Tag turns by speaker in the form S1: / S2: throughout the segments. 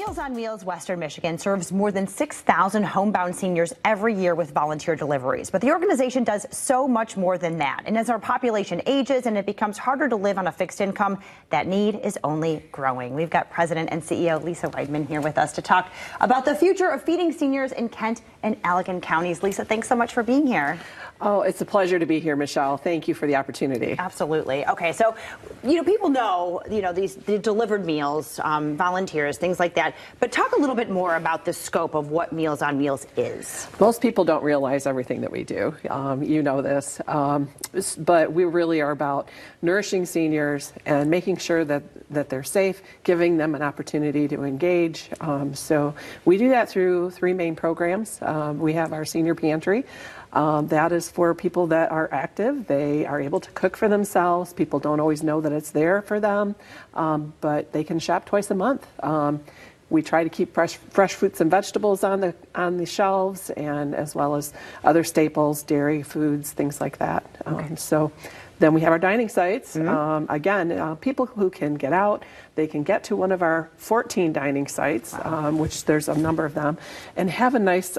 S1: Meals on Wheels Western Michigan serves more than 6,000 homebound seniors every year with volunteer deliveries. But the organization does so much more than that. And as our population ages and it becomes harder to live on a fixed income, that need is only growing. We've got President and CEO Lisa Weidman here with us to talk about the future of feeding seniors in Kent and Allegan counties. Lisa, thanks so much for being here.
S2: Oh, it's a pleasure to be here, Michelle. Thank you for the opportunity.
S1: Absolutely. Okay, so, people know, the delivered meals, volunteers, things like that. But talk a little bit more about the scope of what Meals on Wheels is.
S2: Most people don't realize everything that we do. You know this. But we really are about nourishing seniors and making sure that they're safe, giving them an opportunity to engage. So we do that through three main programs. We have our senior pantry. That is for people that are active. They are able to cook for themselves. People don't always know that it's there for them, but they can shop twice a month. We try to keep fresh fruits and vegetables on the shelves, and as well as other staples, dairy foods, things like that.
S1: Okay.
S2: So then we have our dining sites. Again, people who can get out, they can get to one of our 14 dining sites, which there's a number of them, and have a nice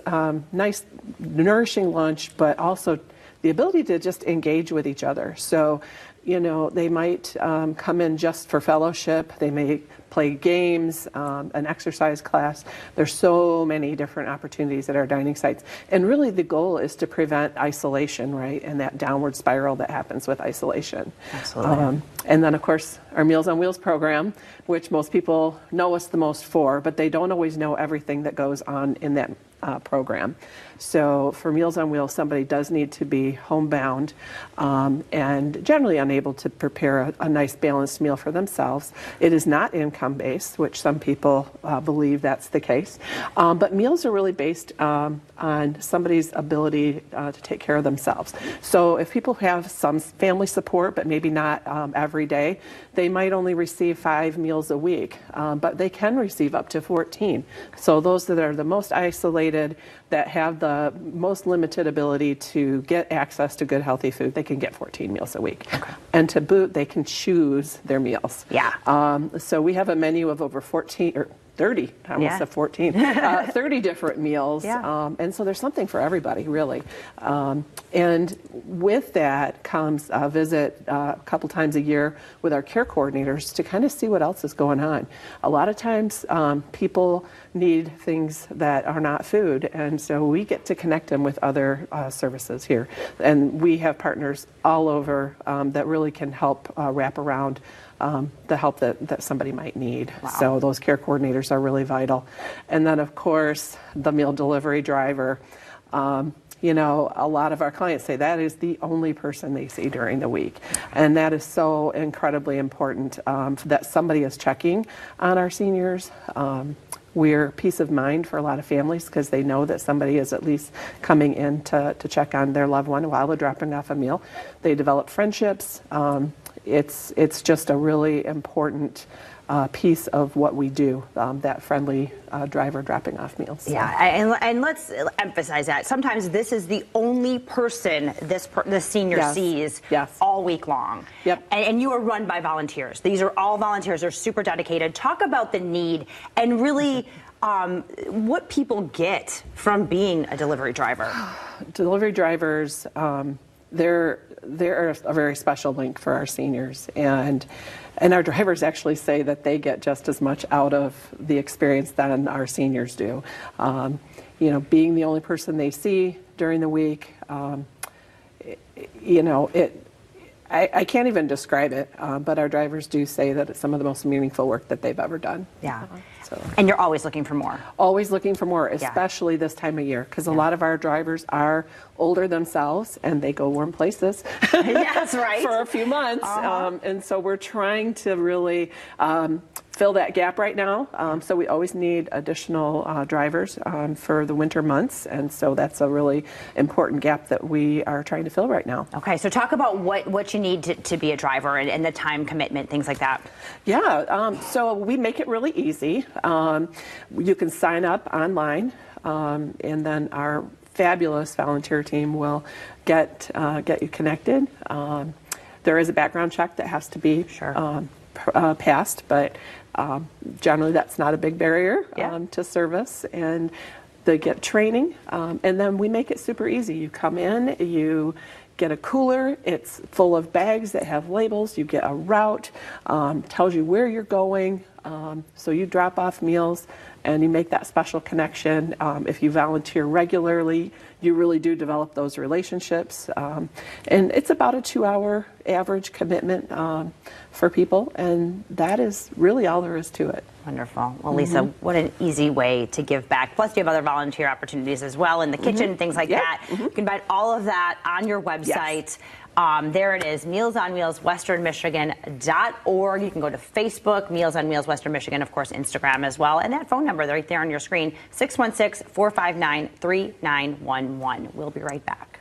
S2: nourishing lunch, but also the ability to just engage with each other. So, they might come in just for fellowship. They may play games, an exercise class. There's so many different opportunities at our dining sites. And really the goal is to prevent isolation, right? And that downward spiral that happens with isolation.
S1: Absolutely.
S2: And then, of course, our Meals on Wheels program, which most people know us the most for, but they don't always know everything that goes on in that program. So for Meals on Wheels, somebody does need to be homebound and generally unable to prepare a nice balanced meal for themselves. It is not income-based, which some people believe that's the case. But meals are really based on somebody's ability to take care of themselves. So if people have some family support, but maybe not every day, they might only receive 5 meals a week, but they can receive up to 14. So those that are the most isolated, that have the most limited ability to get access to good healthy food, they can get 14 meals a week.
S1: Okay.
S2: And to boot, they can choose their meals.
S1: Yeah.
S2: So we have a menu of over 14 or 30, I almost said 14, 30 different meals.
S1: Yeah.
S2: And so there's something for everybody, really. And with that comes a visit a couple times a year with our care coordinators to kind of see what else is going on. A lot of times people need things that are not food, and so we get to connect them with other services here. And we have partners all over that really can help wrap around the help that somebody might need.
S1: Wow.
S2: So those care coordinators are really vital. And then, of course, the meal delivery driver. A lot of our clients say that is the only person they see during the week. And that is so incredibly important that somebody is checking on our seniors. We're peace of mind for a lot of families because they know that somebody is at least coming in to check on their loved one while they're dropping off a meal. They develop friendships. It's just a really important piece of what we do, that friendly driver dropping off meals. So.
S1: Yeah, and let's emphasize that. Sometimes this is the only person the senior sees all week long.
S2: Yep.
S1: And you are run by volunteers. These are all volunteers. They're super dedicated. Talk about the need and really what people get from being a delivery driver.
S2: Delivery drivers, they're a very special link for our seniors, and our drivers actually say that they get just as much out of the experience than our seniors do. Being the only person they see during the week, I can't even describe it, but our drivers do say that it's some of the most meaningful work that they've ever done.
S1: Yeah. And you're always looking for more.
S2: Always looking for more, especially this time of year, because a lot of our drivers are older themselves and they go warm places
S1: That's right.
S2: for a few months. And so we're trying to really fill that gap right now. So we always need additional drivers for the winter months. And so that's a really important gap that we are trying to fill right now.
S1: Okay, so talk about what you need to be a driver and the time commitment, things like that.
S2: Yeah, so we make it really easy. You can sign up online, and then our fabulous volunteer team will get you connected. There is a background check that has to be passed, but Generally, that's not a big barrier
S1: Yeah.
S2: to service, and they get training, and then we make it super easy. You come in, you get a cooler, it's full of bags that have labels, you get a route, tells you where you're going, so you drop off meals and you make that special connection. If you volunteer regularly, you really do develop those relationships, and it's about a 2-hour average commitment for people, and that is really all there is to it.
S1: Wonderful. Well, Lisa, what an easy way to give back. Plus, you have other volunteer opportunities as well in the kitchen, things like that. You can find all of that on your website. There it is, Meals on Wheels, westernmichigan.org. You can go to Facebook, Meals on Wheels, Western Michigan, of course, Instagram as well. And that phone number right there on your screen, 616-459-3911. We'll be right back.